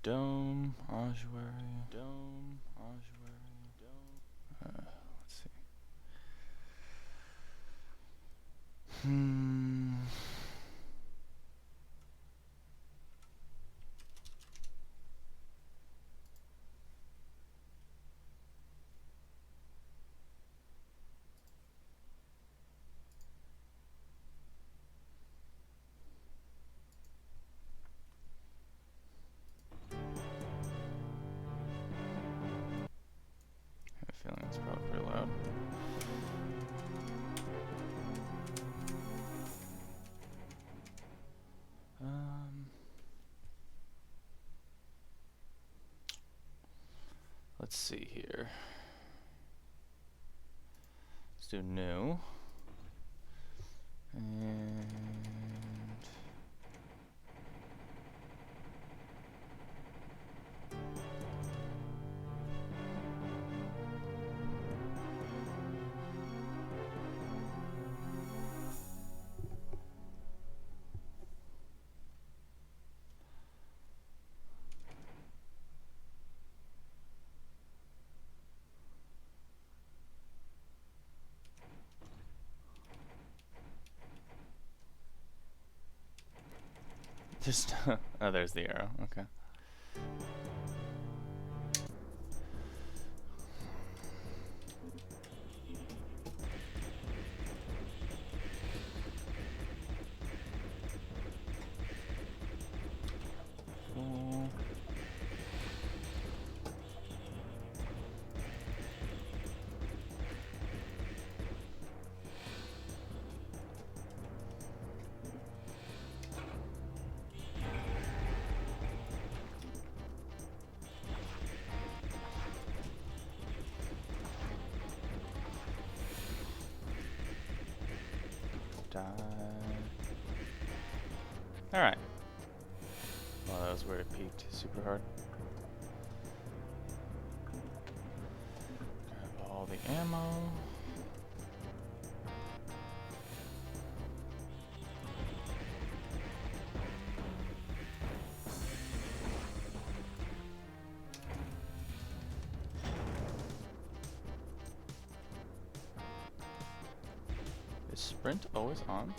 Dome, ossuary, dome, ossuary, dome. Let's see. I have a feeling it's probably pretty loud. Let's see here. Let's do new. And just oh, there's the arrow. Okay. Cool. Alright. Well, that was where it peaked super hard. Grab all the ammo. Is sprint always on?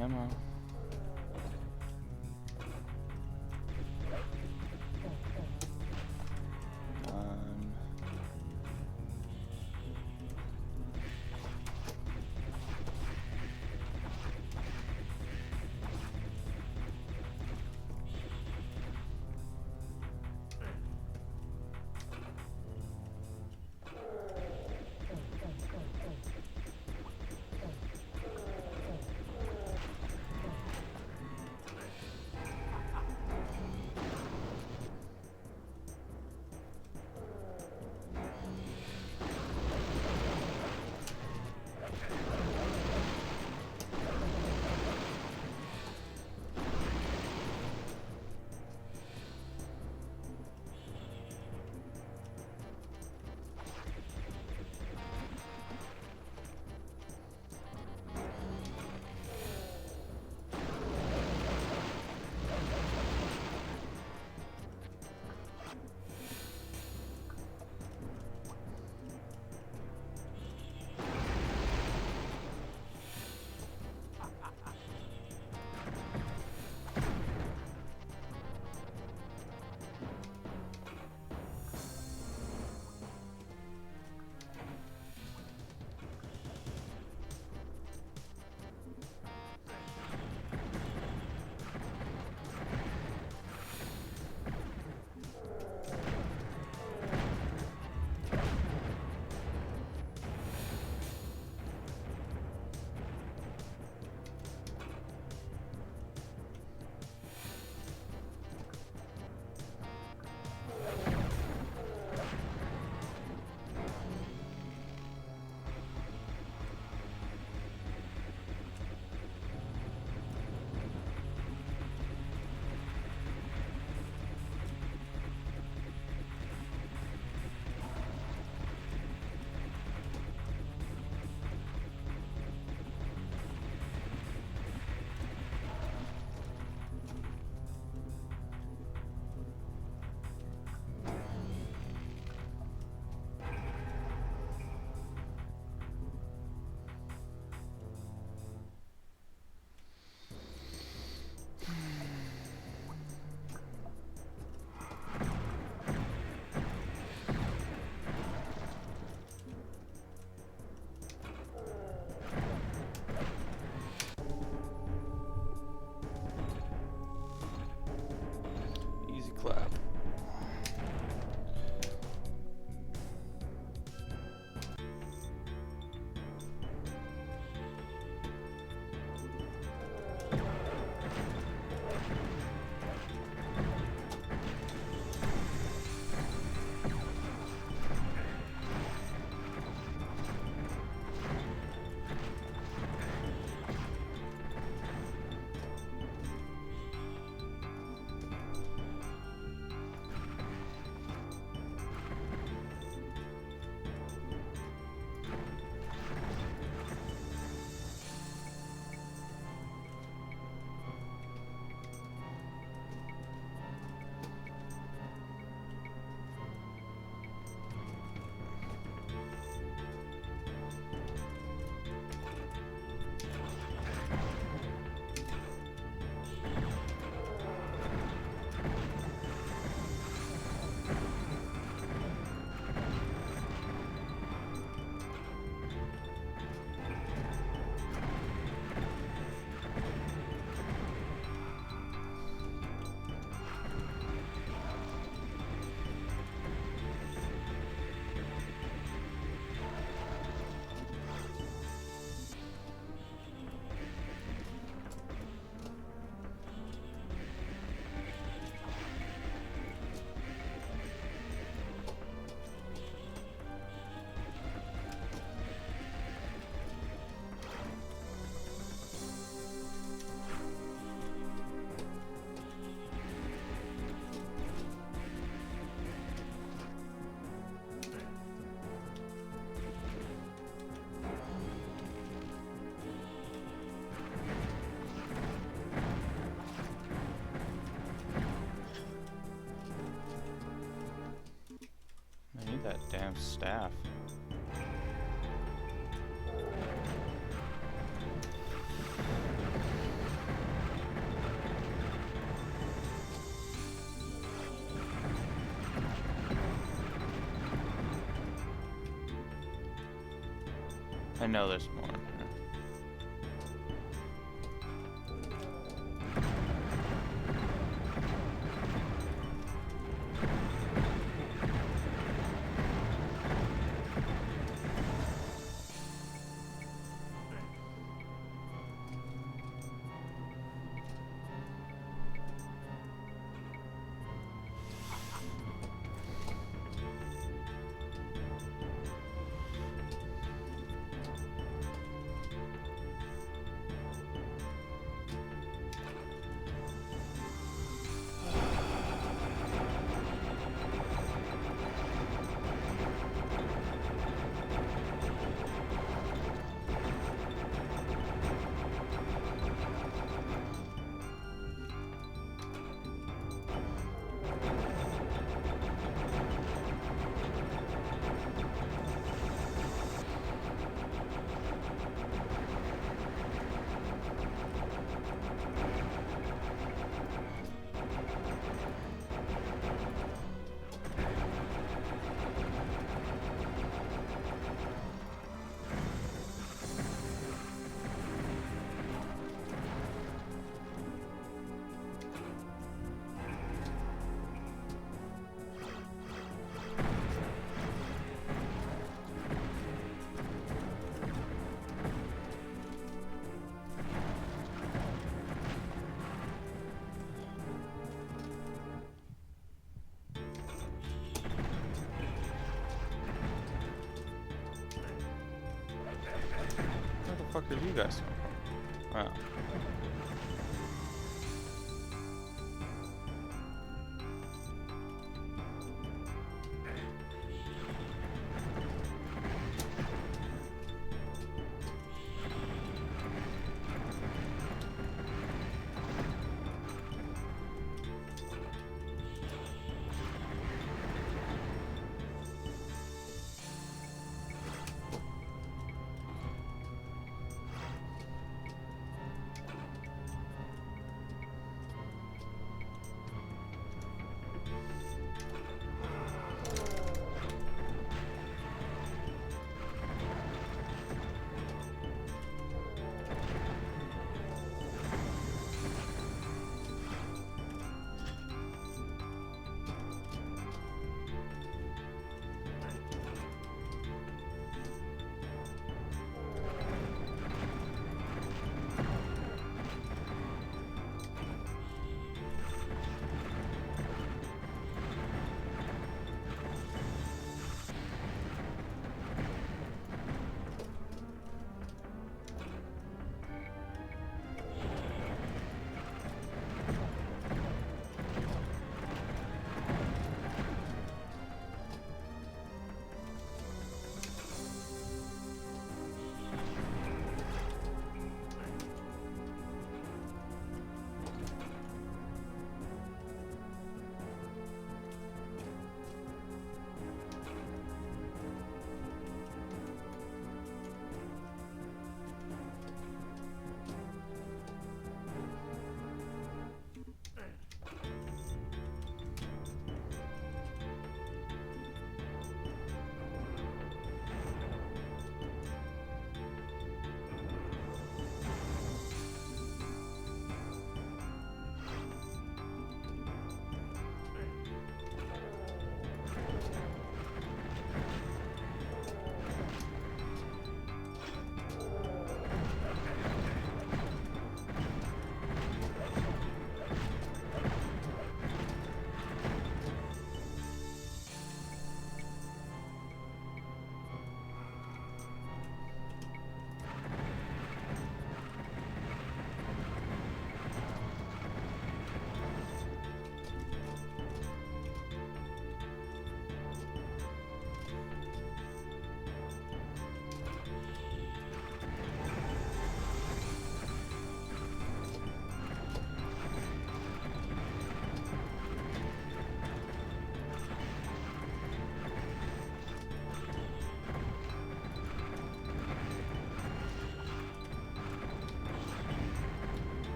Ammo. that damn staff. I know there's more in here. Where the fuck are you guys from? Wow.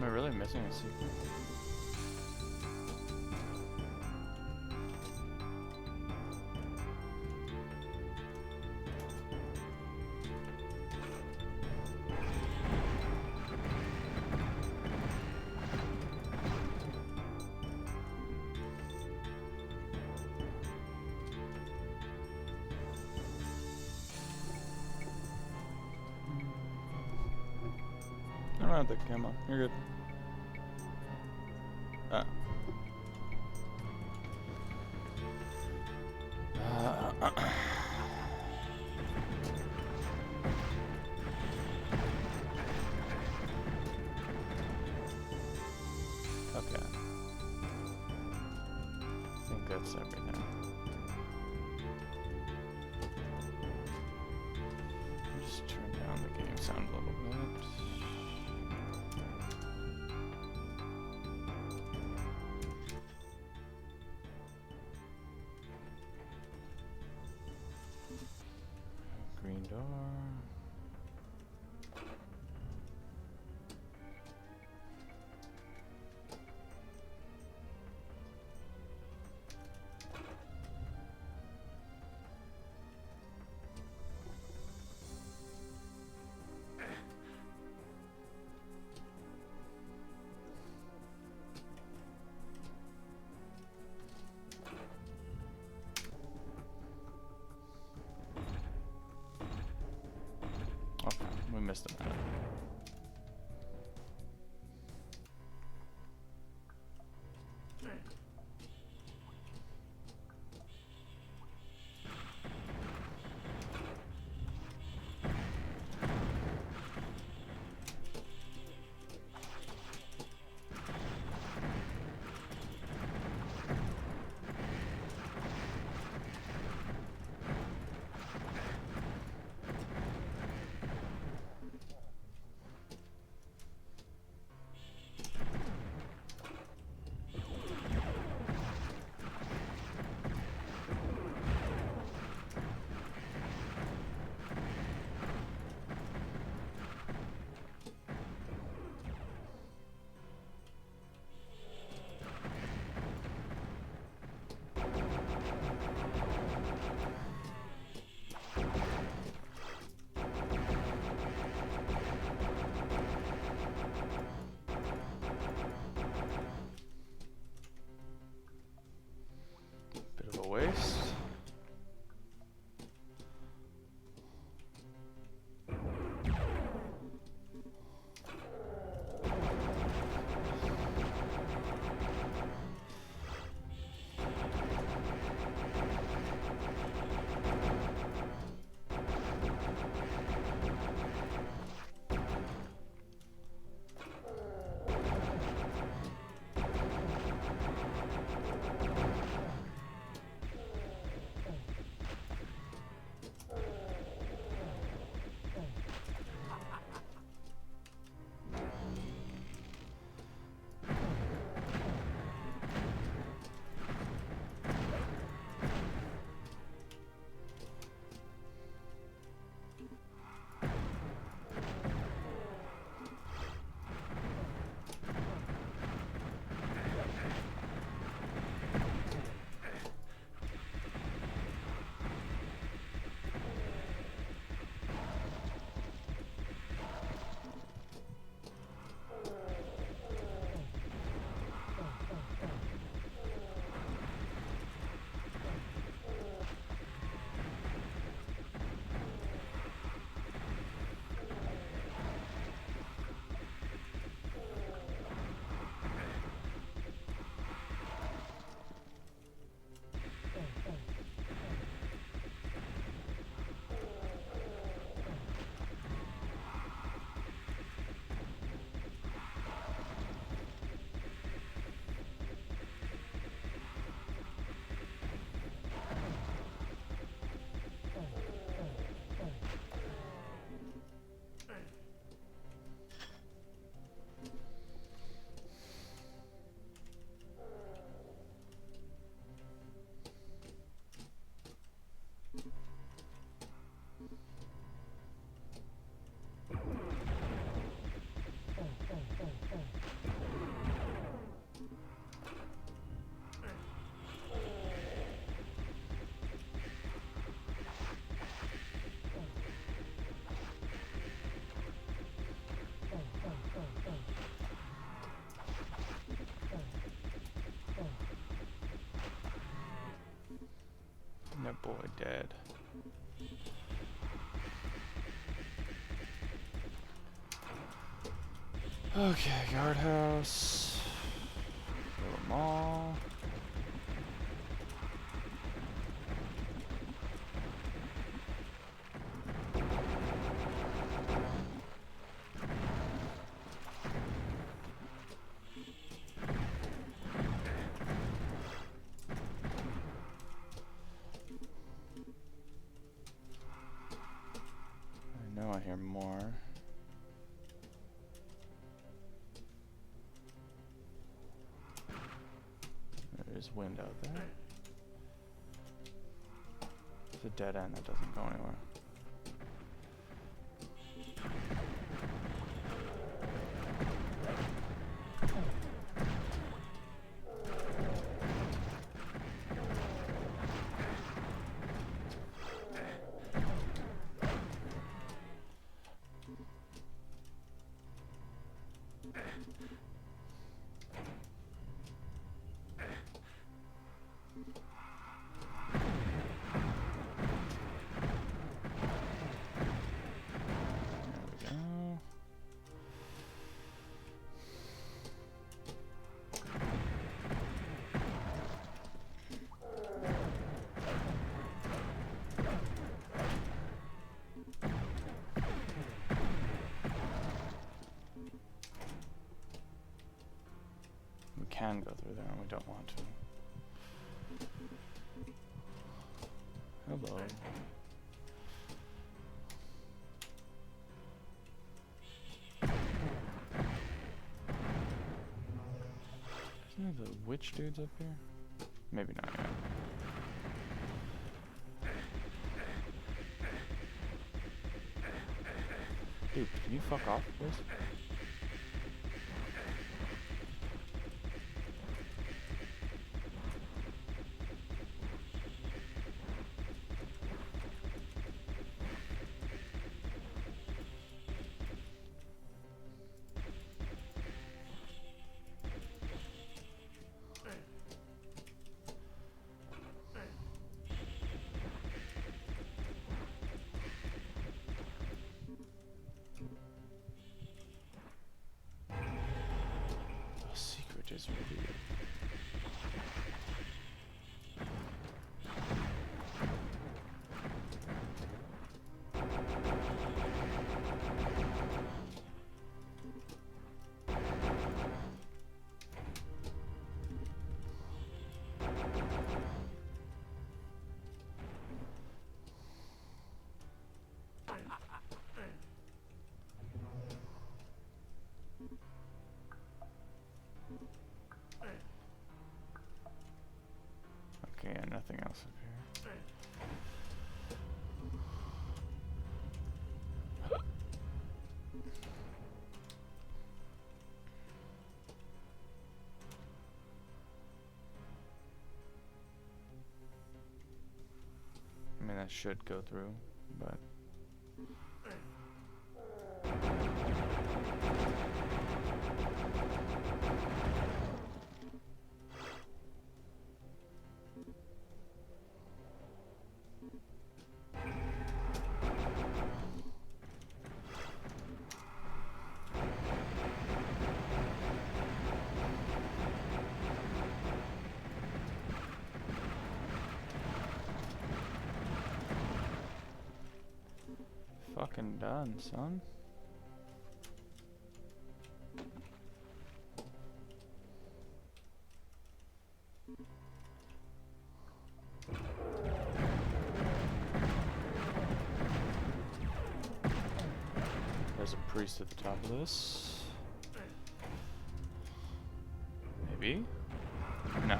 Am I really missing a secret? I don't have the camo. You're good. Ah. Okay. I think that's everything. Just turn down the game sound a little bit. Green door. Okay, we missed a minute. Bit of a waste. That boy dead. Okay, guardhouse. Kill them all. I know I hear more. There's wind out there. It's a dead end that doesn't go anywhere. Can go through there and we don't want to. Hello. Isn't there the witch dudes up here? Maybe not yet. Dude, can you fuck off, please? Is revealed. Okay, and nothing else up here. I mean, that should go through, but... Fucking done, son. There's a priest at the top of this. Maybe? No.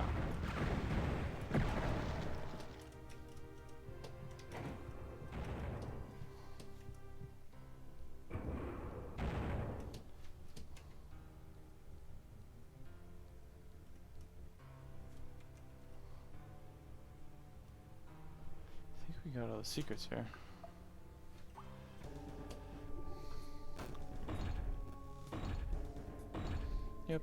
We got all the secrets here. Yep.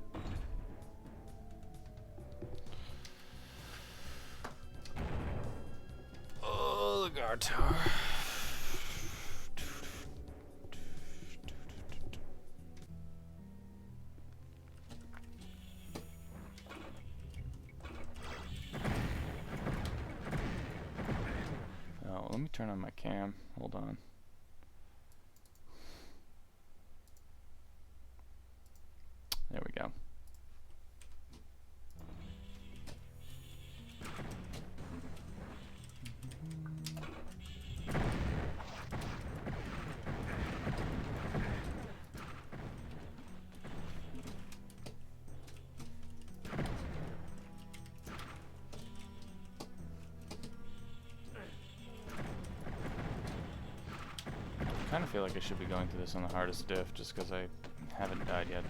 guard tower. Oh, let me turn on my cam. Hold on. There we go. I kind of feel like I should be going through this on the hardest diff just because I haven't died yet.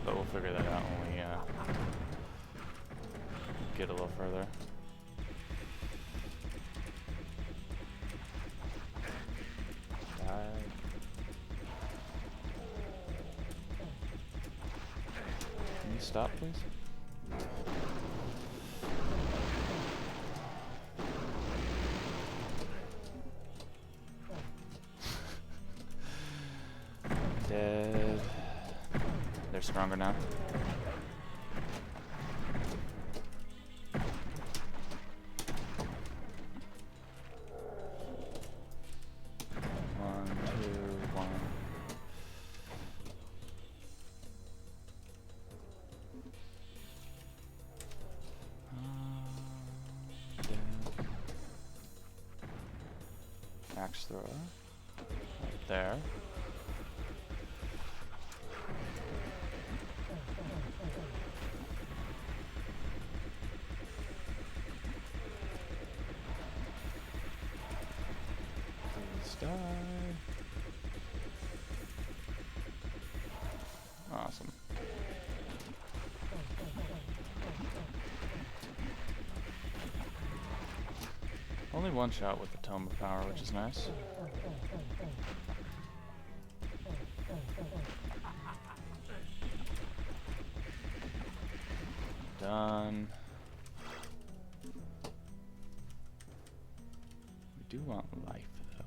But we'll figure that out when we get a little further. Die. Can you stop, please? Dead. They're stronger now. One, two, one. Dead. Axe thrower. Right there. Die. Awesome. Only one shot with the Tome of Power, which is nice. Done. We do want life, though.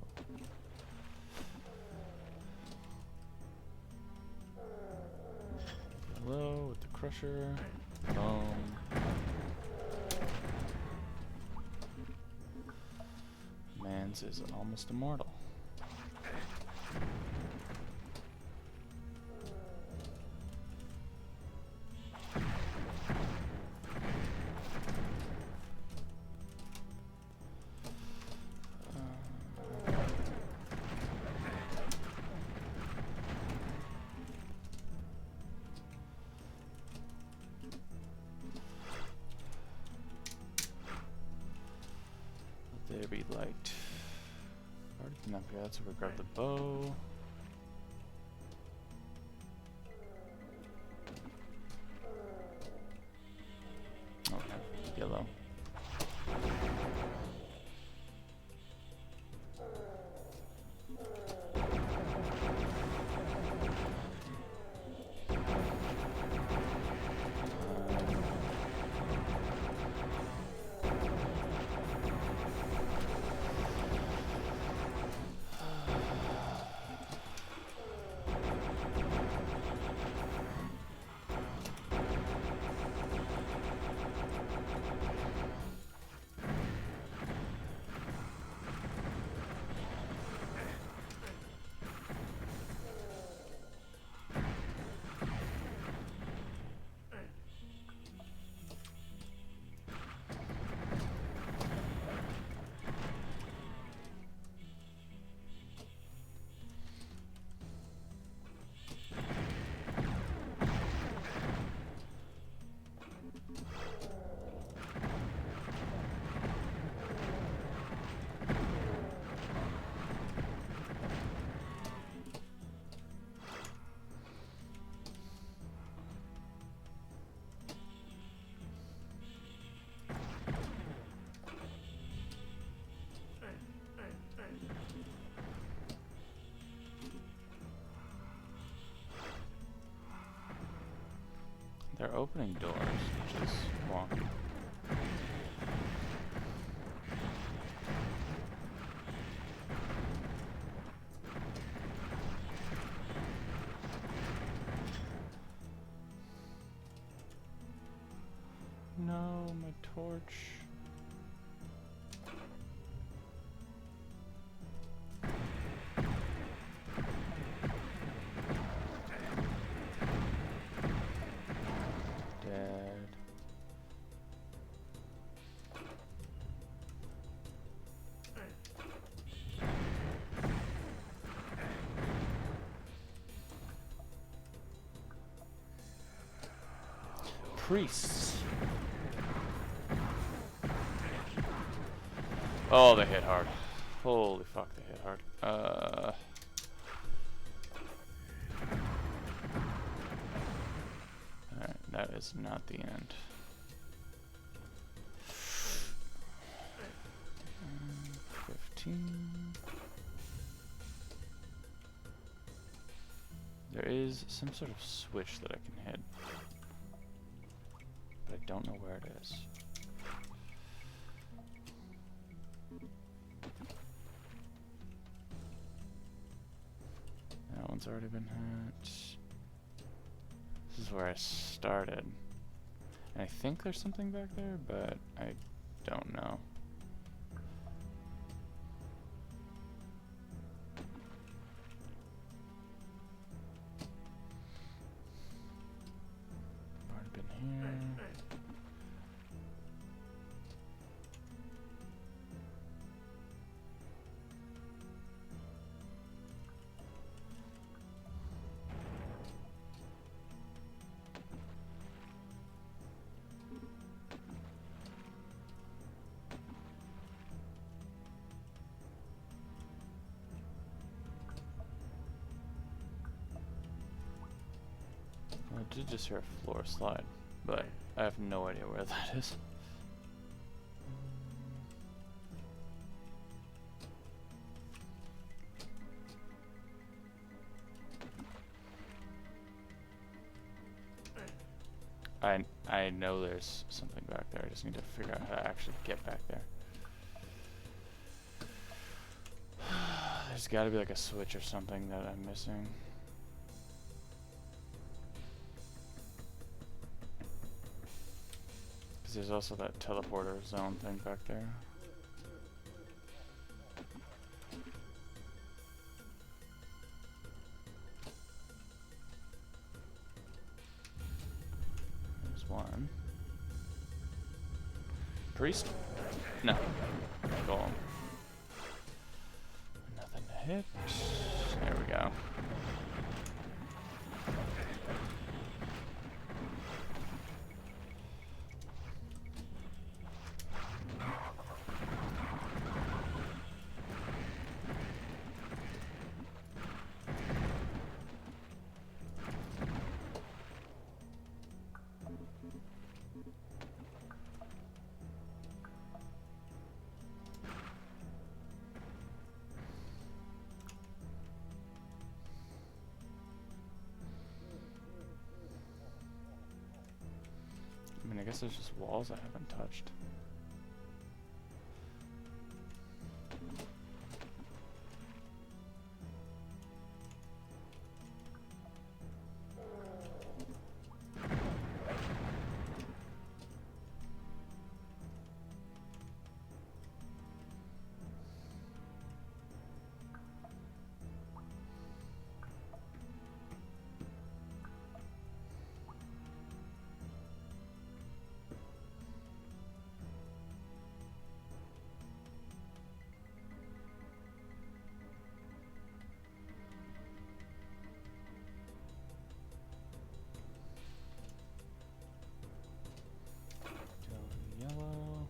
Hello with the Crusher. Boom. Mans is almost immortal. There be light. Already been up here, that's where we grab the bow. Okay, yellow. They're opening doors, which is wonky. No, my torch. Dead. Priests. Oh, they hit hard. Holy fuck, they hit hard. Alright, that is not the end. 15. There is some sort of switch that I can hit. But I don't know where it is. That one's already been hit. This is where I started. And I think there's something back there, but I don't know. Already been here. I did just hear a floor slide, but I have no idea where that is. I know there's something back there. I just need to figure out how to actually get back there. There's got to be like a switch or something that I'm missing. There's also that teleporter zone thing back there. There's one. Priest? No. Golem. Nothing to hit. There we go. I mean, I guess there's just walls I haven't touched. Yellow.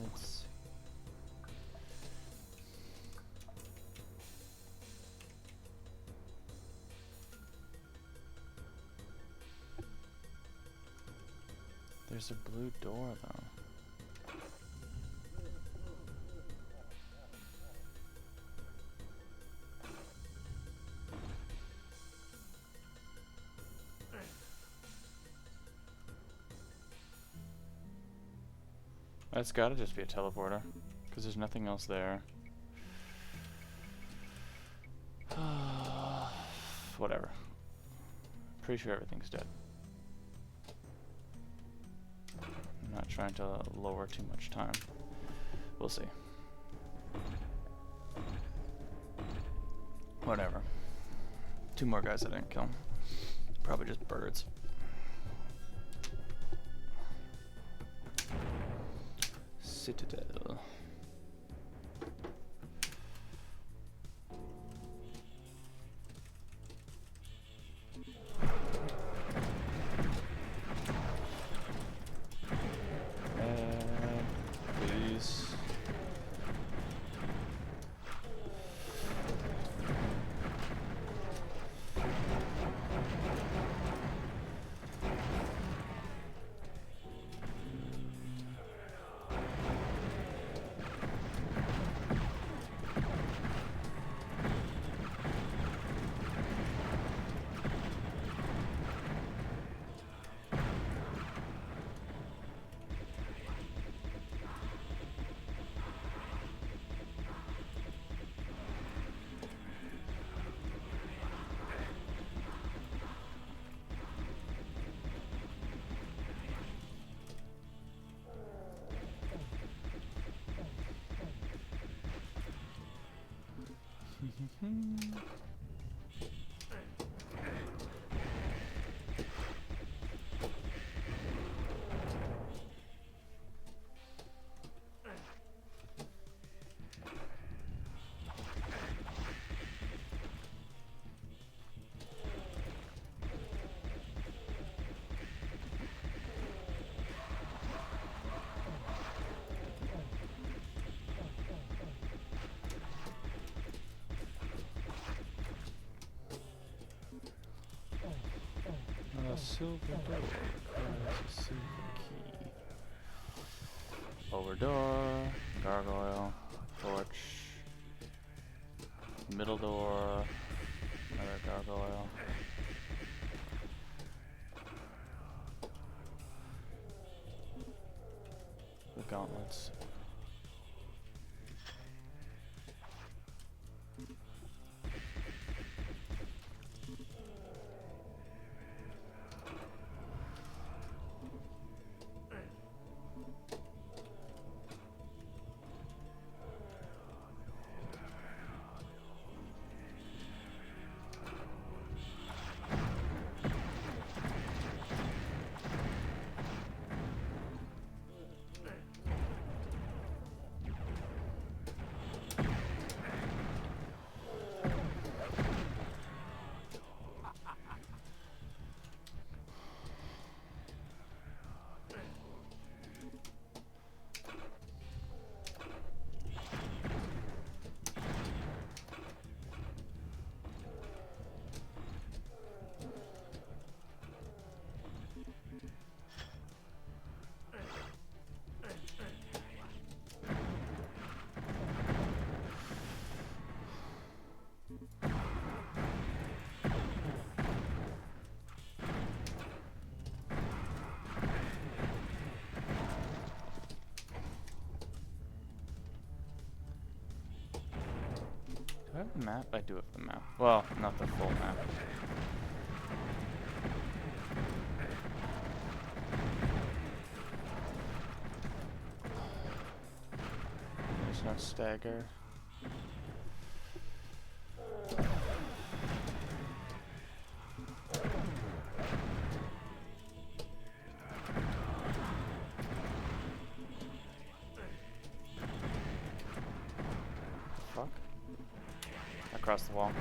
Let's see. There's a blue door though. That's gotta just be a teleporter, because there's nothing else there. Whatever. Pretty sure everything's dead. I'm not trying to lower too much time. We'll see. Whatever. 2 more guys I didn't kill. Probably just birds. Citadel. Please. Silver door. Silver key. Over door. Gargoyle. Torch. Middle door. Another gargoyle. The gauntlets. Do I have the map? I do have the map. Well, not the full map. There's no stagger. Fuck. Across the wall.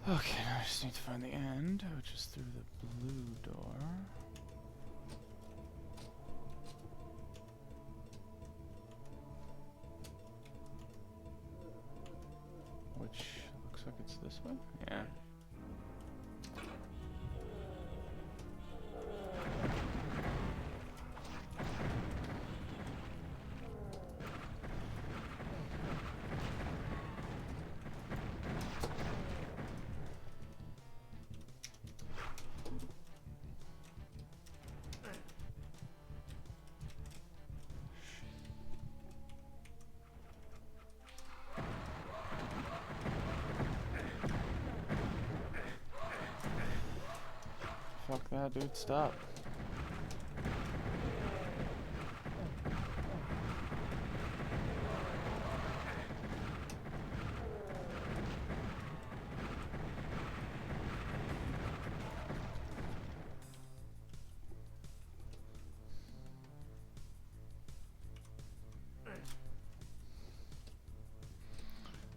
Okay, now I just need to find the end, which is through the blue door. Which looks like it's this way? Yeah. Fuck that, dude, stop.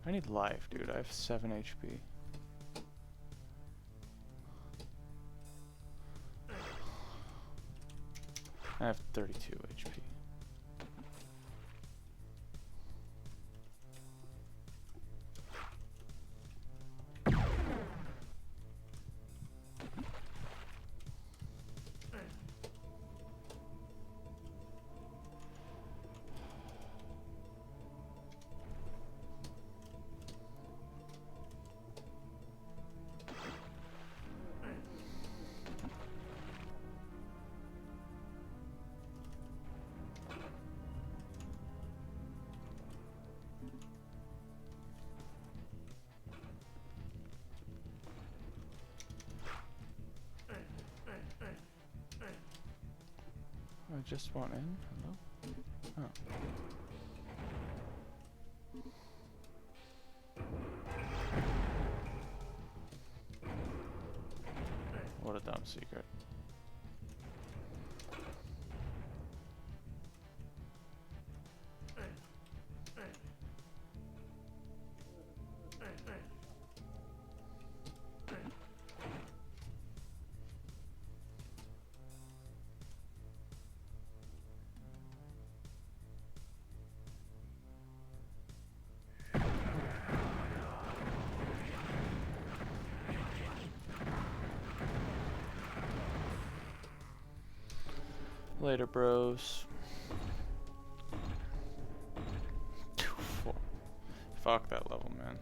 I need life, dude. I have 7 HP. I have 32 HP. I just want in. Hello? Oh. What a dumb secret. Later, bros. Fuck that level, man.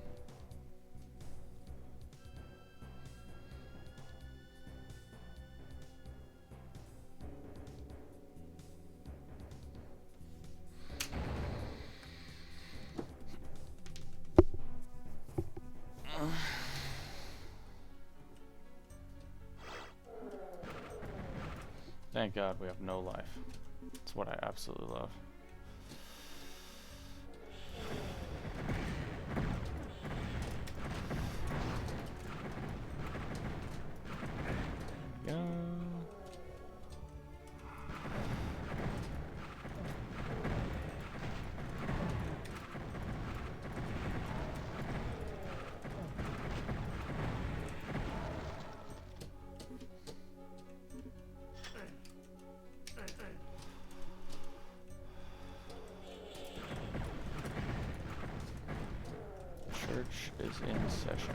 Thank God we have no life. That's what I absolutely love. There we go. Church is in session.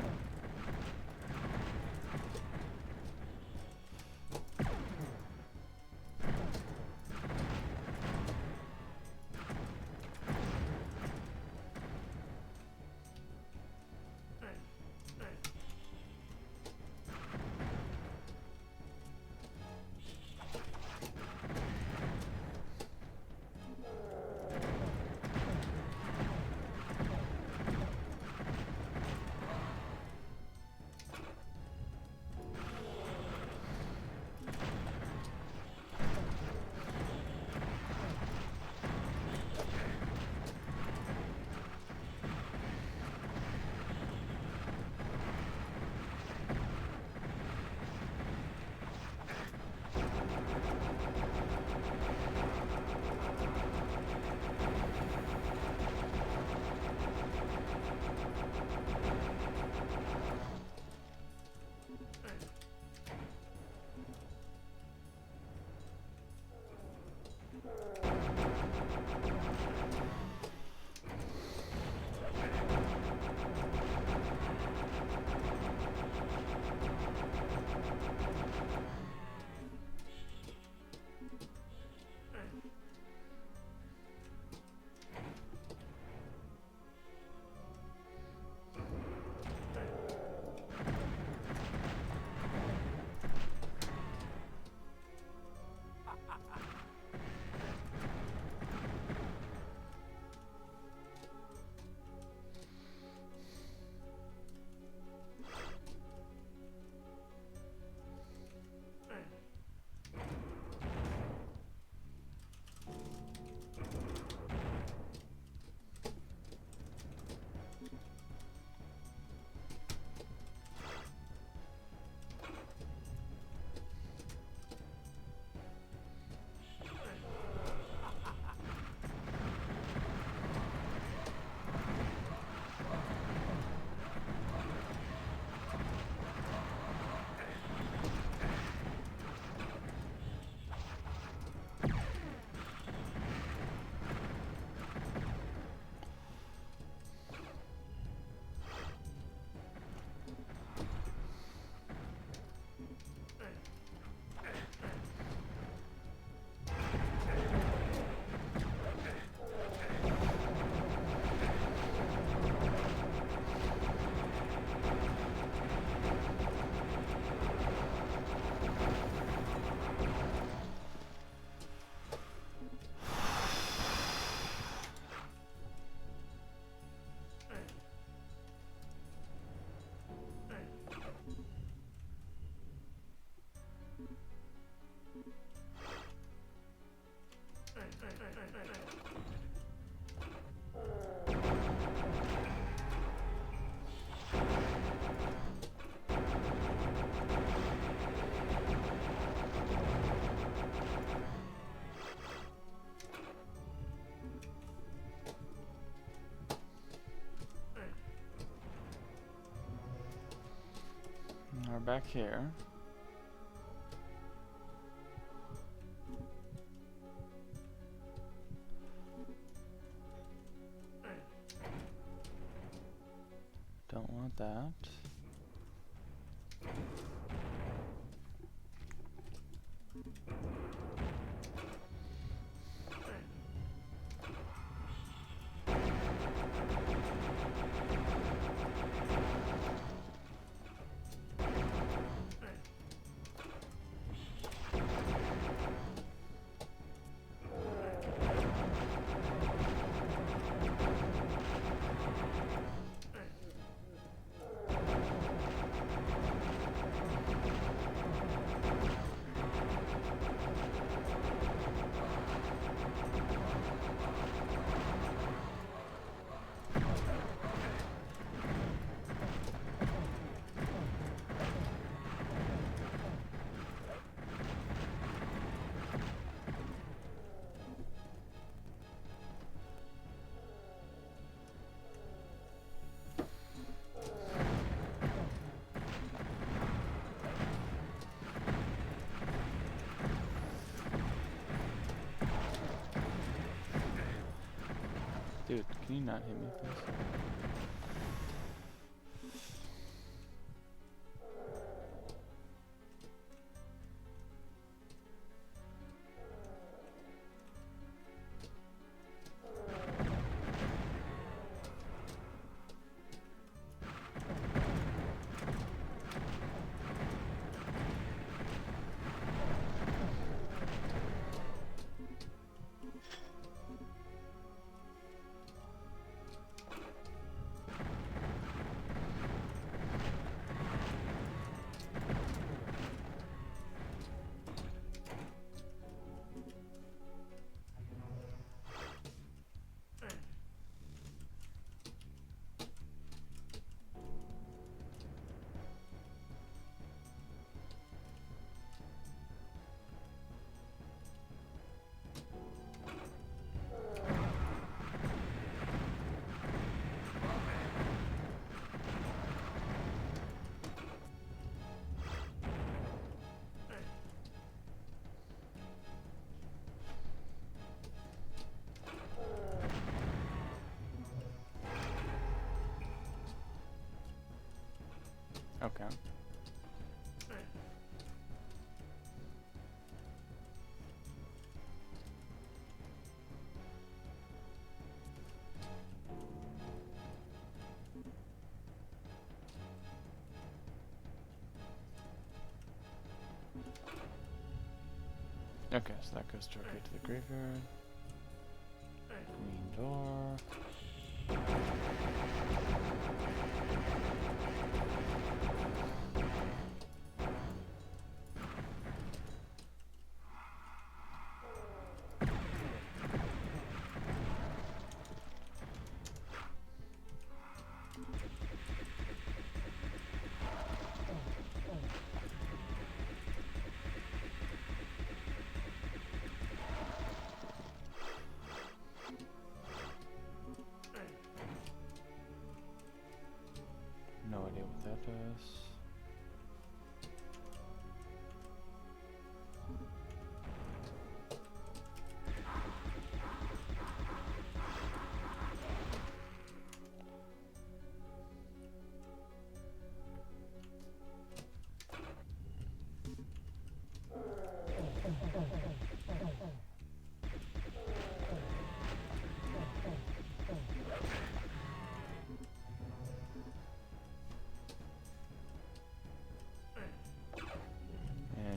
We're back here. Don't want that. Dude, can you not hit me, please? Okay. Okay, so that goes directly to the graveyard. Green door. No idea what that does.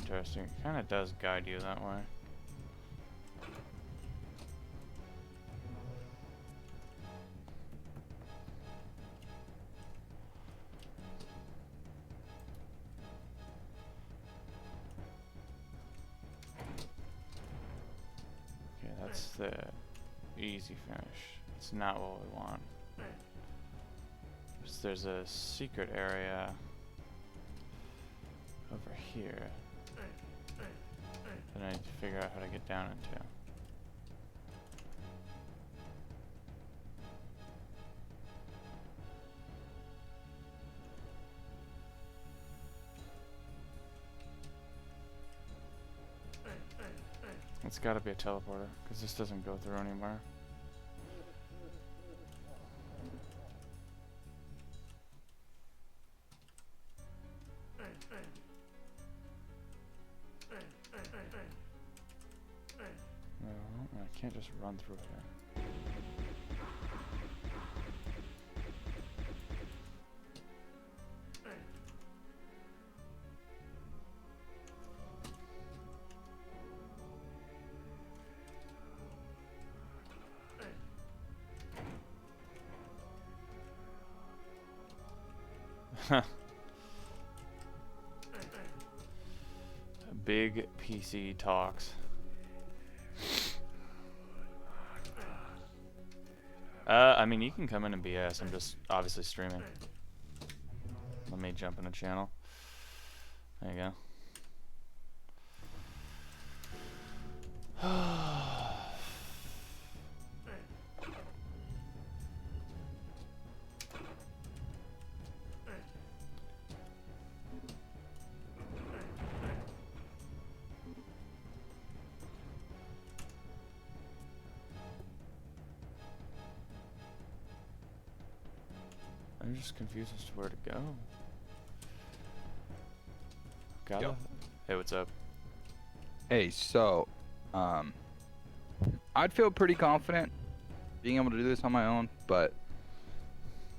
Interesting. It kind of does guide you that way. Okay, that's the easy finish. It's not what we want. There's a secret area over here that I need to figure out how to get down into. It's gotta be a teleporter, because this doesn't go through anymore. No, I can't just run through here. Big PC talks. I mean, you can come in and BS. I'm just obviously streaming. Let me jump in a channel. There you go. I'm just confused as to where to go. Got it? Hey, what's up? Hey, so, I'd feel pretty confident being able to do this on my own, but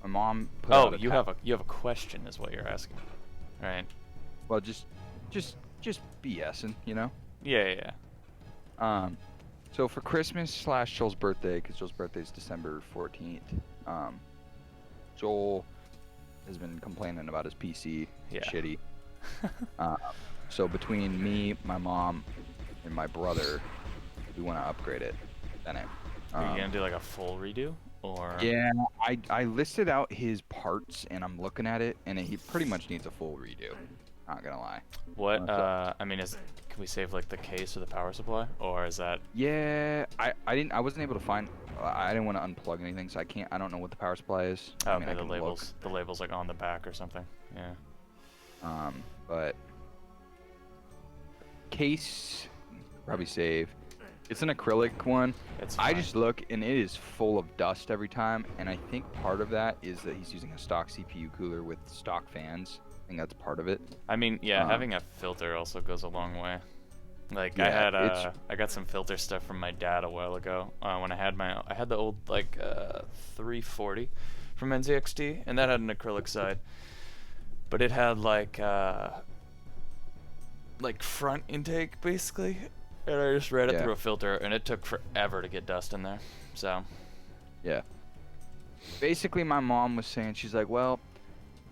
my mom put out a you have a question, is what you're asking, right? Well, just BSing, you know? Yeah. So for Christmas / Joel's birthday, because Joel's birthday is December 14th, Joel has been complaining about his PC, shitty. So between me, my mom, and my brother, we want to upgrade it. Are you gonna do like a full redo, or? Yeah, I listed out his parts, and I'm looking at it, and he pretty much needs a full redo. Not gonna lie. What? I mean, can we save like the case or the power supply, or is that? Yeah, I wasn't able to find. I didn't want to unplug anything, so I don't know what the power supply is. Oh, I mean, okay, the labels like on the back or something. Yeah. But case probably save. It's an acrylic one. I just look, and it is full of dust every time, and I think part of that is that he's using a stock CPU cooler with stock fans. I think that's part of it. I mean, yeah, having a filter also goes a long way. Like, yeah, I got some filter stuff from my dad a while ago. When I had the old like 340 from NZXT, and that had an acrylic side, but it had like front intake basically, and I just ran it through a filter, and it took forever to get dust in there. So yeah, basically my mom was saying, she's like, well,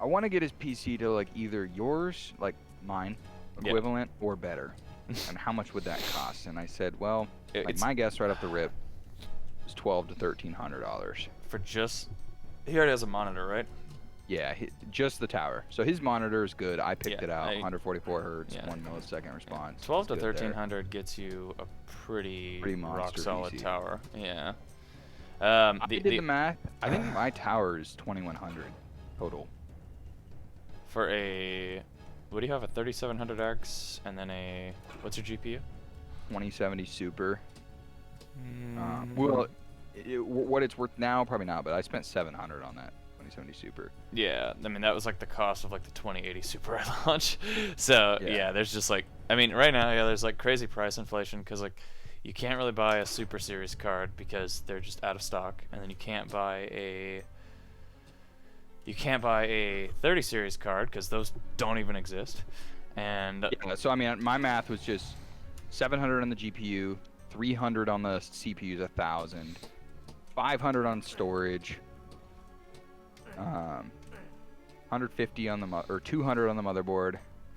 I want to get his PC to like either yours, like mine, equivalent, or better. And how much would that cost? And I said, well, like my guess right off the rip is $1,200 to $1,300 for just. He already has a monitor, right? Yeah, just the tower. So his monitor is good. I picked it out, 144 hertz, 1 millisecond response. 12 to 1300 gets you a pretty rock solid PC. Tower. Yeah. I did the math. I think my tower is 2100 total. For a. What do you have? A 3700X, and then a. What's your GPU? 2070 Super. Well, what it's worth now, probably not, but I spent $700 on that 2070 Super. Yeah, I mean, that was like the cost of like the 2080 Super at launch. So, yeah, there's just like. I mean, right now, there's like crazy price inflation because like you can't really buy a Super Series card because they're just out of stock, and then you can't buy a. You can't buy a 30 series card because those don't even exist. And yeah, so I mean, my math was just 700 on the GPU, 300 on the CPUs, 1,000, 500 on storage, 150 on the or 200 on the motherboard,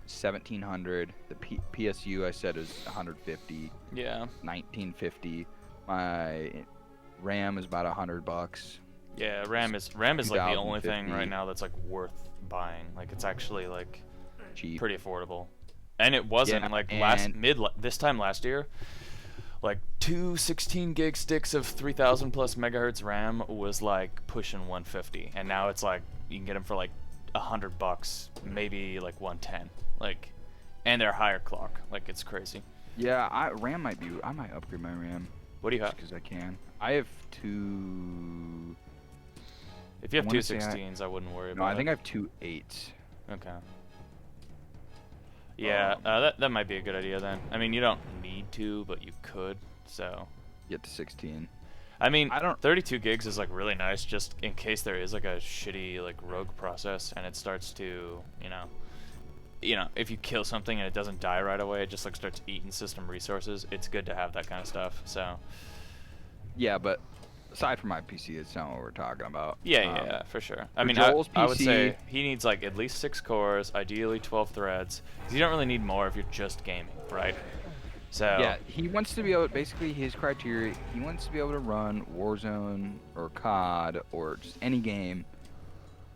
1,700. The PSU I said is 150. Yeah. 1,950. My RAM is about $100. Yeah, RAM is like the only thing right now that's like worth buying. Like it's actually like cheap, pretty affordable. And it wasn't like this time last year. Like two 16 gig sticks of 3000 plus megahertz RAM was like pushing 150, and now it's like you can get them for like $100, maybe like 110. Like, and they're higher clock. Like it's crazy. Yeah, RAM might be. I might upgrade my RAM. What do you have? Because I can. I have two. If you have two 16s, I wouldn't worry about it. No, I think I have two 8s. Okay. Yeah, that might be a good idea then. I mean, you don't need to, but you could. So. Get to 16. I mean, 32 gigs is like really nice, just in case there is like a shitty like rogue process and it starts to, you know, if you kill something and it doesn't die right away, it just like starts eating system resources. It's good to have that kind of stuff. So. Yeah, but aside from my PC, it's not what we're talking about. Yeah, for sure. I mean, I would say he needs like at least 6 cores, ideally 12 threads. 'Cause you don't really need more if you're just gaming, right? So yeah, he wants to be able. Basically, his criteria. He wants to be able to run Warzone or COD or just any game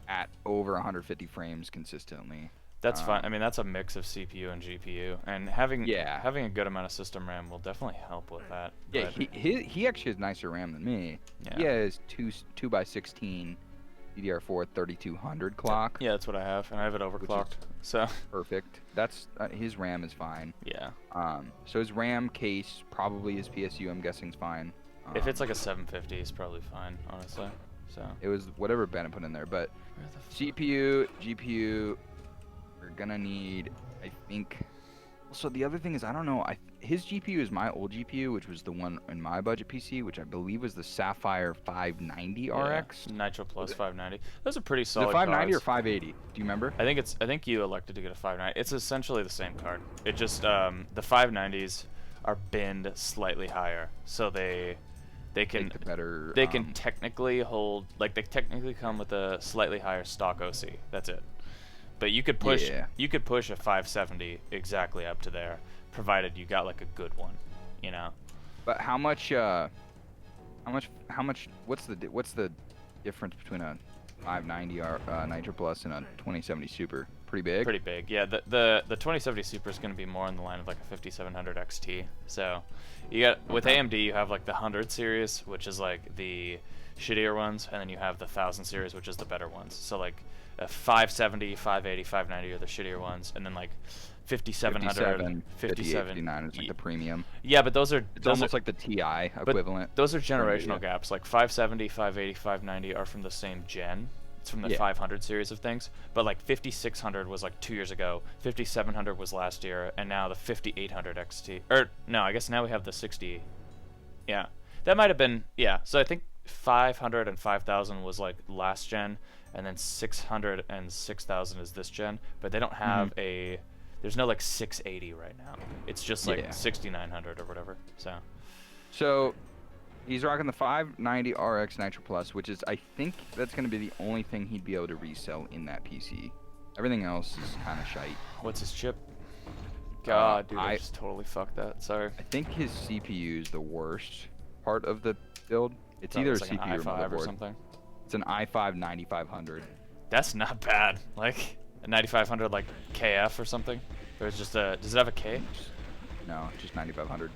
at over 150 frames consistently. That's fine. I mean, that's a mix of CPU and GPU, and having a good amount of system RAM will definitely help with that. Yeah, he actually has nicer RAM than me. Yeah. He has 2x16 DDR4 3200 clock. Yeah, that's what I have, and I have it overclocked. So perfect. That's his RAM is fine. Yeah. So his RAM case, probably his PSU, I'm guessing is fine. If it's like a 750, it's probably fine, honestly. So. It was whatever Bennett put in there, but CPU, GPU, we're gonna need, I think. So the other thing is, I don't know. His GPU is my old GPU, which was the one in my budget PC, which I believe was the Sapphire 590 RX. Nitro Plus 590. Those are pretty solid. The 590 cards. or 580? Do you remember? I think you elected to get a 590. It's essentially the same card. It just the 590s are binned slightly higher, so they can they can technically hold, like they technically come with a slightly higher stock OC. That's it. But you could push a 570 exactly up to there, provided you got like a good one, you know. But what's the difference between a 590 Nitro Plus and a 2070 Super? Pretty big. Pretty big, yeah. The 2070 Super is going to be more in the line of like a 5700 XT. So you got with AMD, you have like the 100 series, which is like the shittier ones, and then you have the 1000 series, which is the better ones. So like a 570, 580, 590 are the shittier ones, and then like 5700, 59 is like the premium. Yeah, but those almost like the TI equivalent. Those are generational gaps. Like 570, 580, 590 are from the same gen. It's from the 500 series of things. But like 5600 was like 2 years ago. 5700 was last year, and now the 5800 XT. Or no, I guess now we have the 60. Yeah, that might have been So I think 500 and 5000 was like last gen, and then 600 and 6000 is this gen. But they don't have there's no like 680 right now. It's just like 6900 or whatever. So he's rocking the 590 RX Nitro Plus, which is, I think that's going to be the only thing he'd be able to resell in that PC. Everything else is kind of shite. What's his chip? God, dude, I just totally fucked that. Sorry. I think his CPU is the worst part of the build. It's either a like CPU an or i5 motherboard. or something. It's an i5 9500. That's not bad. Like a 9500 like KF or something. There's just a. Does it have a K? No, just 9500.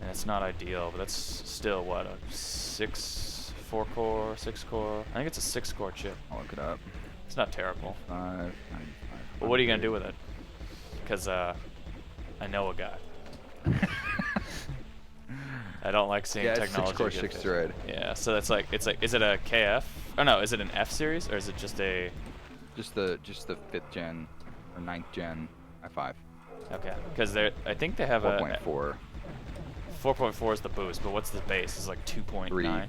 And it's not ideal, but that's still what, a 4 core, 6 core. I think it's a 6 core chip. I'll look it up. It's not terrible. 595. Well, what are you gonna do with it? Because I know a guy. I don't like seeing technology. 6 core, 6 thread. Yeah, so it's like, is it a KF? Oh no, is it an F series or is it just a? Just the 5th gen or 9th gen i5. Okay, because I think they have 4.4. 4.4 is the boost, but what's the base? It's like 2.9.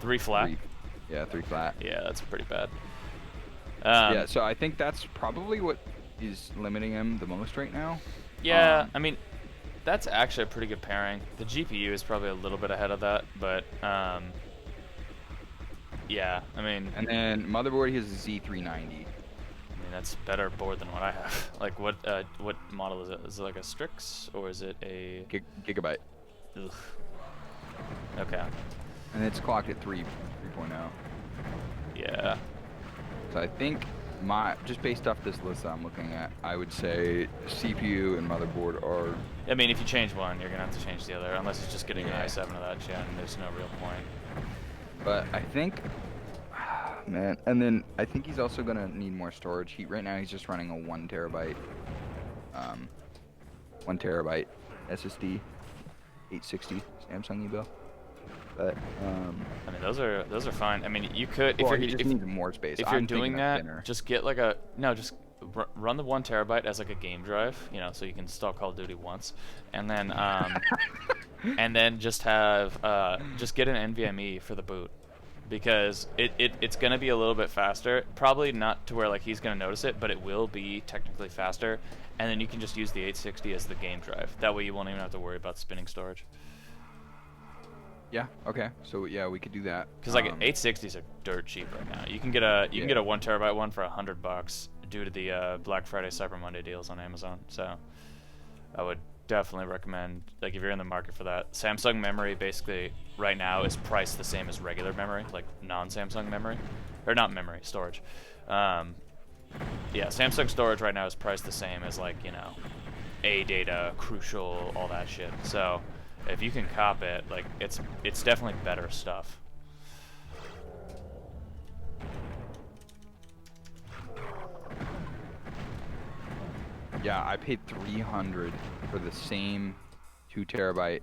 3 flat. 3 flat. Yeah, that's pretty bad. Yeah, so I think that's probably what is limiting him the most right now. Yeah, I mean, that's actually a pretty good pairing. The GPU is probably a little bit ahead of that, but yeah, I mean. And then motherboard, he has a Z390. I mean, that's better board than what I have. Like, what model is it? Is it like a Strix or is it a Gigabyte? Ugh. Okay. And it's clocked at 3.0. Yeah. So I think just based off this list that I'm looking at, I would say CPU and motherboard are. I mean, if you change one, you're gonna have to change the other, unless it's just getting an i7 of that gen. There's no real point. But I think, man, and then I think he's also gonna need more storage. Right now he's just running a 1 terabyte 1 terabyte SSD, 860 Samsung Evo. But I mean, those are fine. I mean, you could well, if he you're just needs more space. if you're I'm doing thinking of that, thinner. just get like a just run the 1 terabyte as like a game drive, you know, so you can install Call of Duty once, and then just have just get an NVMe for the boot, because it's gonna be a little bit faster. Probably not to where like he's gonna notice it, but it will be technically faster. And then you can just use the 860 as the game drive. That way you won't even have to worry about spinning storage. Yeah. Okay. So yeah, we could do that. Because like 860s are dirt cheap right now. You can get a get a 1 terabyte one for $100 due to the Black Friday Cyber Monday deals on Amazon. So I would definitely recommend, like, if you're in the market for that. Samsung memory basically right now is priced the same as regular memory, like non-Samsung memory, or not memory, storage. Yeah, Samsung storage right now is priced the same as, like, you know, A data, Crucial, all that shit. So if you can cop it, like, it's definitely better stuff. Yeah, I paid $300 for the same 2 terabyte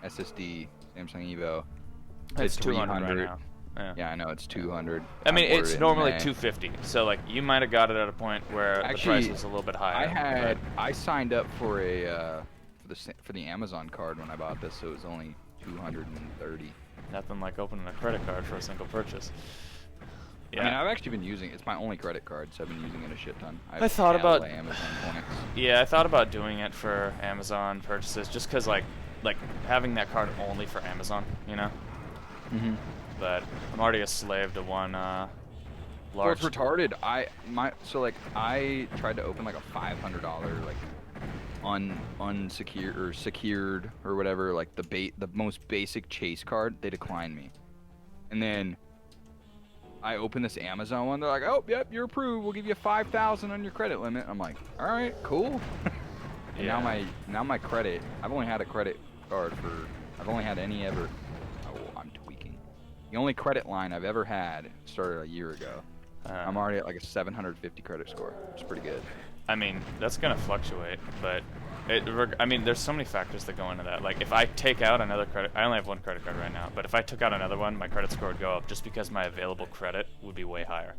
SSD Samsung Evo. It's 200 right now. Yeah, I know, it's 200. I mean, it's normally 250. So like, you might have got it at a point where actually, the price was a little bit higher. I signed up for a for the Amazon card when I bought this, so it was only 230. Nothing like opening a credit card for a single purchase. Yeah. I mean, I've actually been using it. It's my only credit card, so I've been using it a shit ton. I thought about Amazon points. Yeah, I thought about doing it for Amazon purchases, just because like having that card only for Amazon, you know. Mhm. But I'm already a slave to one Well, large. it's retarded. I tried to open like a $500 like unsecured or secured or whatever, like the most basic Chase card. They declined me, and then I opened this Amazon one. They're like, "Oh, yep, you're approved. We'll give you 5,000 on your credit limit." I'm like, "All right, cool." And now my credit. I've only had a credit card for. I've only had any ever. Oh, I'm tweaking. The only credit line I've ever had started a year ago. I'm already at like a 750 credit score. It's pretty good. I mean, that's gonna fluctuate, but I mean, there's so many factors that go into that. Like, if I take out another credit, I only have one credit card right now, but if I took out another one, my credit score would go up just because my available credit would be way higher.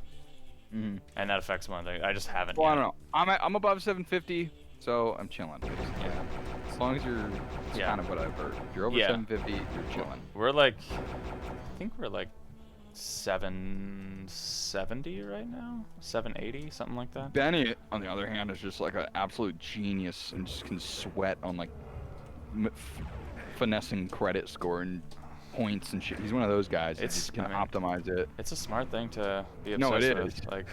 Mm-hmm. And that affects one thing. I just haven't. Well, yet. I don't know. I'm above 750, so I'm chilling. Yeah. As long as you're, it's kind of what I've heard. If you're over 750, you're chilling. We're like, I think we're like 770 right now, 780, something like that. Benny, on the other hand, is just like an absolute genius and just can sweat on like finessing credit score and points and shit. He's one of those guys that just can optimize it. It's a smart thing to be obsessed with. No, it with. is. Like,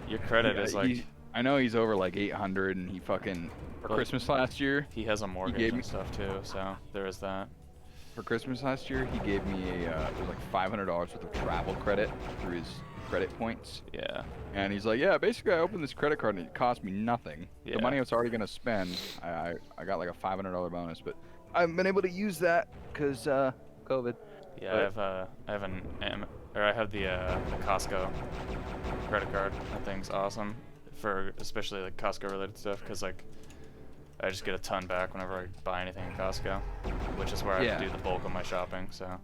your credit is like. I know he's over like 800, and he fucking for Christmas last year. He has a mortgage and stuff too, so there is that. For Christmas last year, he gave me it was like $500 worth of travel credit through his credit points. Yeah. And he's like, yeah, basically I opened this credit card and it cost me nothing. Yeah. The money I was already gonna spend, I got like a $500 bonus, but I haven't been able to use that because COVID. Yeah, but I have the Costco credit card. That thing's awesome for especially like Costco related stuff, because like I just get a ton back whenever I buy anything in Costco, which is where I have to do the bulk of my shopping. So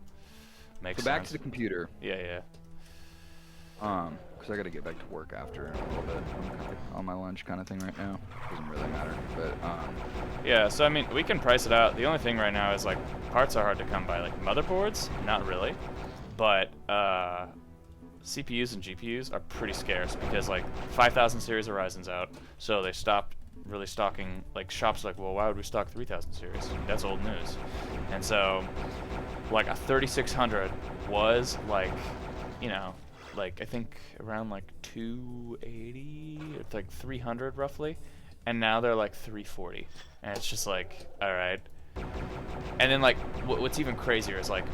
makes sense. Back to the computer. Yeah. Because I got to get back to work after a little bit. I'm kind of on my lunch kind of thing right now. Doesn't really matter, but yeah. So I mean, we can price it out. The only thing right now is like parts are hard to come by. Like motherboards, not really, but CPUs and GPUs are pretty scarce because like 5000 series Ryzen's out, so they stopped really stocking. Like shops like, well, why would we stock 3000 series? That's old news. And so like a 3600 was like, you know, like I think around like 280, it's like 300 roughly, and now they're like 340, and it's just like, all right. And then like what's even crazier is like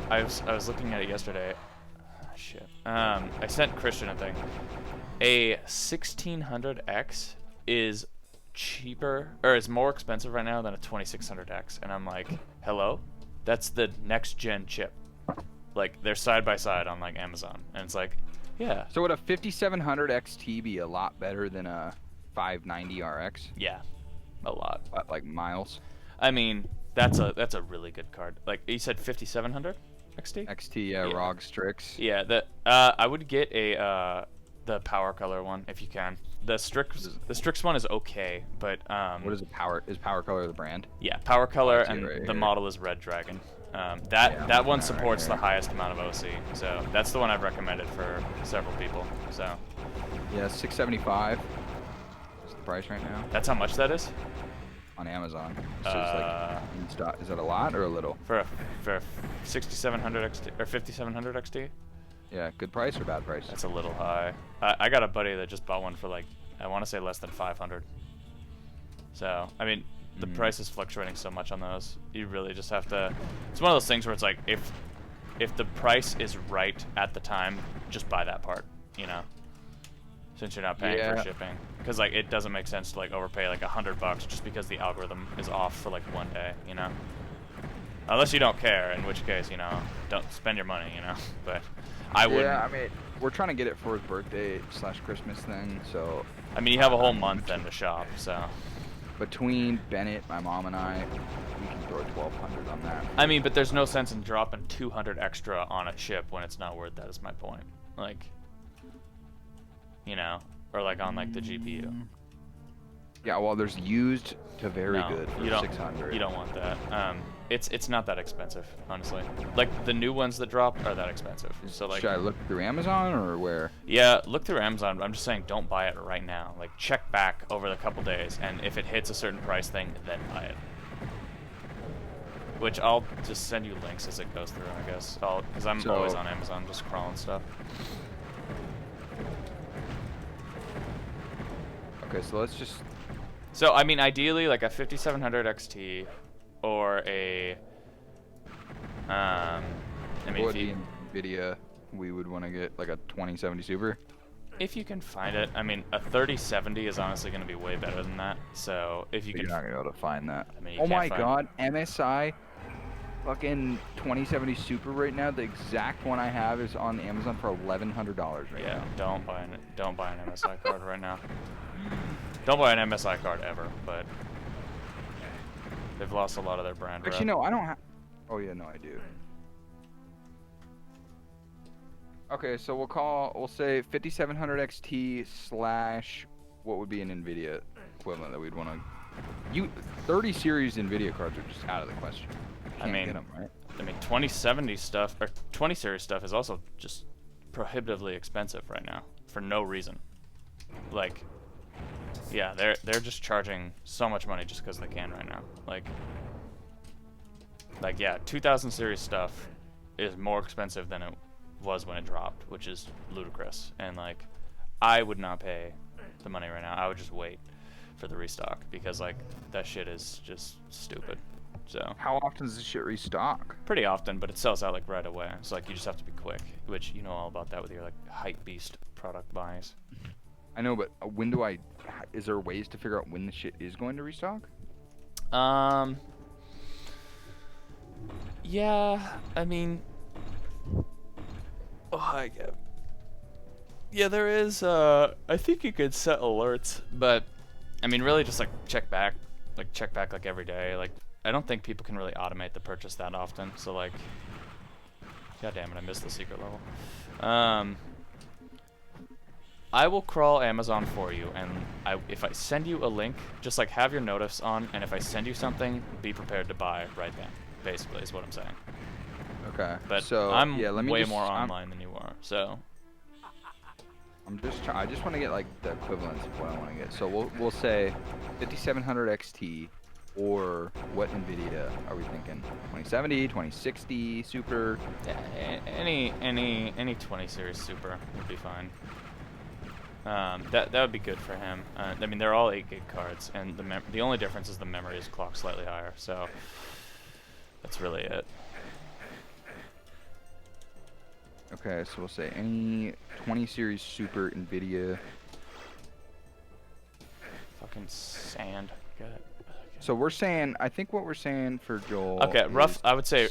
I was looking at it yesterday. Shit. I sent Christian a thing. A 1600X is cheaper, or is more expensive right now than a 2600X, and I'm like, hello? That's the next gen chip. Like, they're side by side on like Amazon, and it's like, yeah. So would a 5700 XT be a lot better than a 590 RX? Yeah. A lot. Like miles? I mean, that's a really good card. Like you said, 5700 XT. XT, yeah. ROG Strix. Yeah, I would get the power color one if you can. The Strix one is okay, but what is it? Is Power Color the brand? Yeah, Power Color, and right the here. model is Red Dragon. That one supports the highest amount of OC, so that's the one I've recommended for several people. So yeah, $675 is the price right now. That's how much that is on Amazon. So it's like, is that a lot or a little? For 6700 XT or 5700 XT? Yeah, good price or bad price? That's a little high. I got a buddy that just bought one for like, I want to say less than 500. So I mean, the price is fluctuating so much on those. You really just have to. It's one of those things where it's like, if the price is right at the time, just buy that part. You know, since you're not paying for shipping, because like it doesn't make sense to like overpay like $100 just because the algorithm is off for like one day. You know, unless you don't care, in which case don't spend your money. But I wouldn't. Yeah, I mean, we're trying to get it for his birthday / Christmas thing, so. I mean, you have a whole month then to shop, so. Between Bennett, my mom, and I, we can throw 1,200 on that. I mean, but there's no sense in dropping 200 extra on a chip when it's not worth that. Is my point. Like, or like on like the GPU. Yeah, well, there's used to very good for 600. You don't want that. It's not that expensive, honestly. Like the new ones that drop are that expensive. So like, should I look through Amazon or where? Yeah, look through Amazon. I'm just saying, don't buy it right now. Like check back over the couple days, and if it hits a certain price thing, then buy it. Which I'll just send you links as it goes through, I guess. Because I'm always on Amazon, just crawling stuff. Okay, so let's just. So I mean, ideally, like a 5700 XT. Or a, I mean, what the NVIDIA we would want to get, like a 2070 Super? If you can find it. I mean, a 3070 is honestly going to be way better than that. So if you can, you're not going to be able to find that. I mean, oh my God, MSI, fucking 2070 Super right now. The exact one I have is on Amazon for $1,100 right now. Yeah, don't buy an MSI card right now. Don't buy an MSI card ever, but. They've lost a lot of their brand. Actually, no, I don't have. Oh yeah, no, I do. Okay, so we'll say 5700 XT / what would be an NVIDIA equivalent that we'd want to. 30 series NVIDIA cards are just out of the question. You can't get them, right? I mean, 2070 stuff or 20 series stuff is also just prohibitively expensive right now for no reason. Like. Yeah, they're just charging so much money just because they can right now. Like yeah, 2000 series stuff is more expensive than it was when it dropped, which is ludicrous. And like, I would not pay the money right now. I would just wait for the restock because like that shit is just stupid. So. How often does this shit restock? Pretty often, but it sells out like right away. So like you just have to be quick, which you know all about that with your like hype beast product buys. I know, but is there ways to figure out when the shit is going to restock? Yeah, I mean, yeah, there is, I think you could set alerts, but, I mean, really just, like, check back like, every day. Like, I don't think people can really automate the purchase that often, so, like, god damn it, I missed the secret level. I will crawl Amazon for you, and if I send you a link, just like have your notice on, and if I send you something, be prepared to buy right then. Basically, is what I'm saying. Okay. But so, I'm yeah, way more online than you are, so. I just want to get like the equivalents of what I want to get. So we'll say 5700 XT, or what NVIDIA are we thinking? 2070, 2060 Super? Yeah, any 20 series Super would be fine. That would be good for him. I mean, they're all 8 gig cards, and the only difference is the memory is clocked slightly higher. So that's really it. Okay, so we'll say any 20 series Super NVIDIA. Fucking sand. Good. So we're saying, I think what we're saying for Joel. Okay, rough. I would say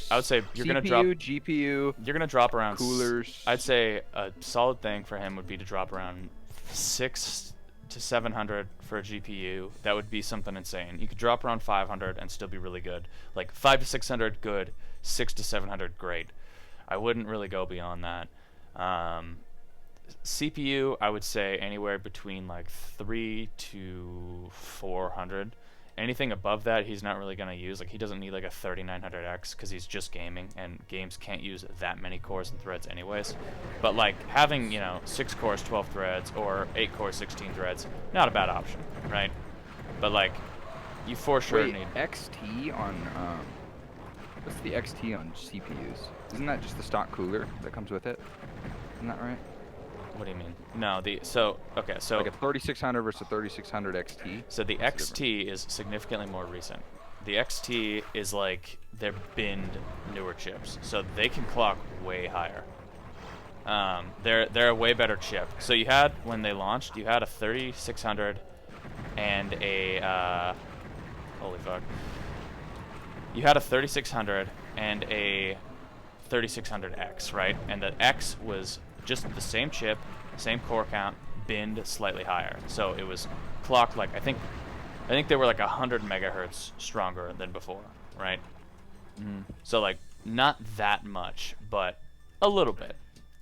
you're gonna drop GPU. You're gonna drop around coolers. I'd say a solid thing for him would be to drop around $600 to 700 for a GPU, that would be something insane. You could drop around 500 and still be really good. Like 5 to 600, good. 6 to 700, great. I wouldn't really go beyond that. CPU, I would say anywhere between like 3 to 400. Anything above that, he's not really going to use. Like, he doesn't need like a 3900X because he's just gaming, and games can't use that many cores and threads anyways. But like having, 6 cores, 12 threads, or 8 cores, 16 threads, not a bad option, right? But like, you for sure need XT on. What's the XT on CPUs? Isn't that just the stock cooler that comes with it? Isn't that right? What do you mean? No, so like a 3600 versus a 3600 XT. So the XT is significantly more recent. The XT is like they're binned newer chips, so they can clock way higher. They're a way better chip. So you had, when they launched, you had a 3600 and a holy fuck. You had a 3600 and a 3600X, right? And the X was just the same chip, same core count, binned slightly higher. So it was clocked like, I think they were like 100 megahertz stronger than before, right? So like not that much, but a little bit.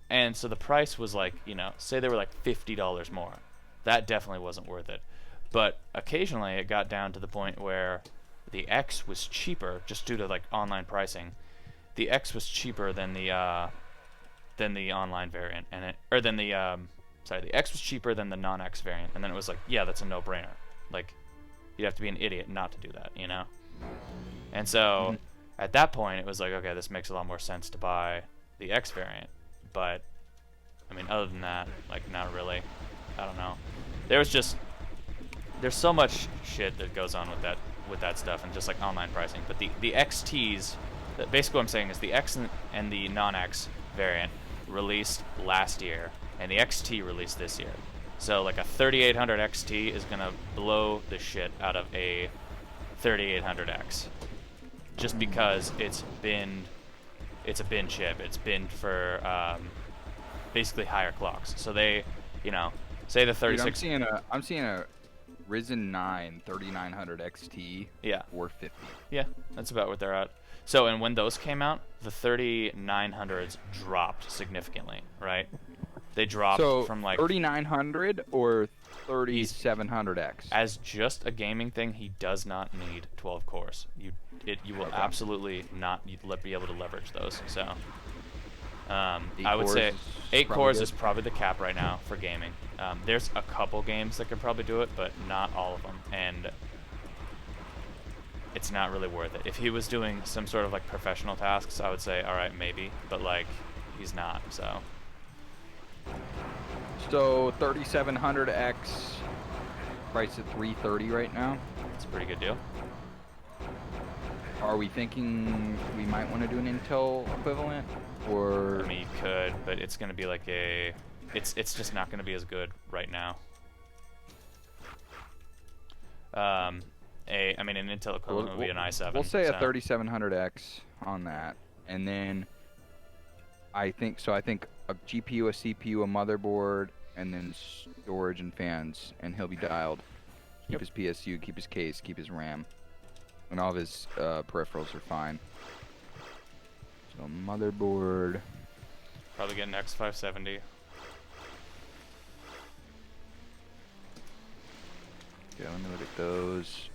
And so the price was like, say they were like $50 more. That definitely wasn't worth it. But occasionally it got down to the point where the X was cheaper just due to like online pricing. The X was cheaper than the online variant, and the X was cheaper than the non-X variant, and then it was like, yeah, that's a no-brainer. Like, you'd have to be an idiot not to do that, And so at that point, it was like, okay, this makes a lot more sense to buy the X variant. But I mean, other than that, like, not really. I don't know. There's so much shit that goes on with that stuff, and just like online pricing. But the XTs, basically what I'm saying is the X and the non-X variant released last year, and the XT released this year. So like a 3800 XT is gonna blow the shit out of a 3800X, just because it's a bin chip. It's binned for basically higher clocks. So they, say the 36. Dude, I'm seeing a Ryzen 9 3900 XT. Yeah. 450. Yeah, that's about what they're at. So, and when those came out, the 3900s dropped significantly, right? They dropped from like 3900 or 3700X. As just a gaming thing, he does not need 12 cores. You will absolutely not be able to leverage those. So, I would say 8 cores is probably the cap right now for gaming. There's a couple games that could probably do it, but not all of them. And it's not really worth it. If he was doing some sort of like professional tasks, I would say, all right, maybe, but like, he's not. So 3700X priced at $330 right now. It's a pretty good deal. Are we thinking we might want to do an Intel equivalent, or? I mean, you could, but it's going to be like it's just not going to be as good right now. An Intel equivalent would be an i7. We'll say a 3700X on that, and then I think a GPU, a CPU, a motherboard, and then storage and fans, and he'll be dialed. Keep his PSU, keep his case, keep his RAM, and all of his peripherals are fine. So motherboard. Probably get an X570. Okay, let me look at those.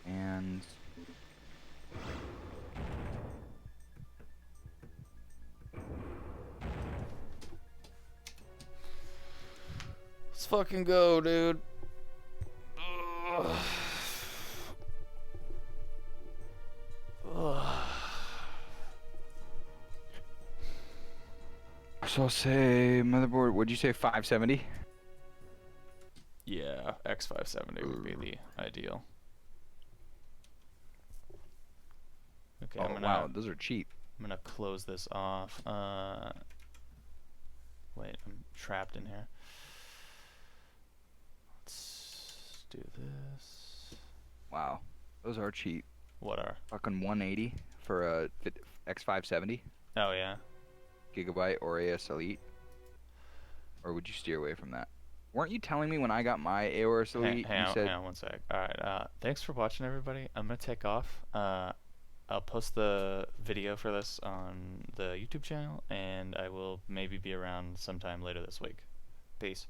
And let's fucking go, dude. So I'll say motherboard. What'd you say? 570. Yeah, X570 would be the ideal. Okay, wow, those are cheap. I'm gonna close this off. Wait, I'm trapped in here. Let's do this. Wow, those are cheap. What are? Fucking 180 for a X570. Oh yeah. Gigabyte or AS Elite. Or would you steer away from that? weren't you telling me when I got my AORS Elite? Hang on 1 sec. All right. Thanks for watching, everybody. I'm gonna take off. I'll post the video for this on the YouTube channel, and I will maybe be around sometime later this week. Peace.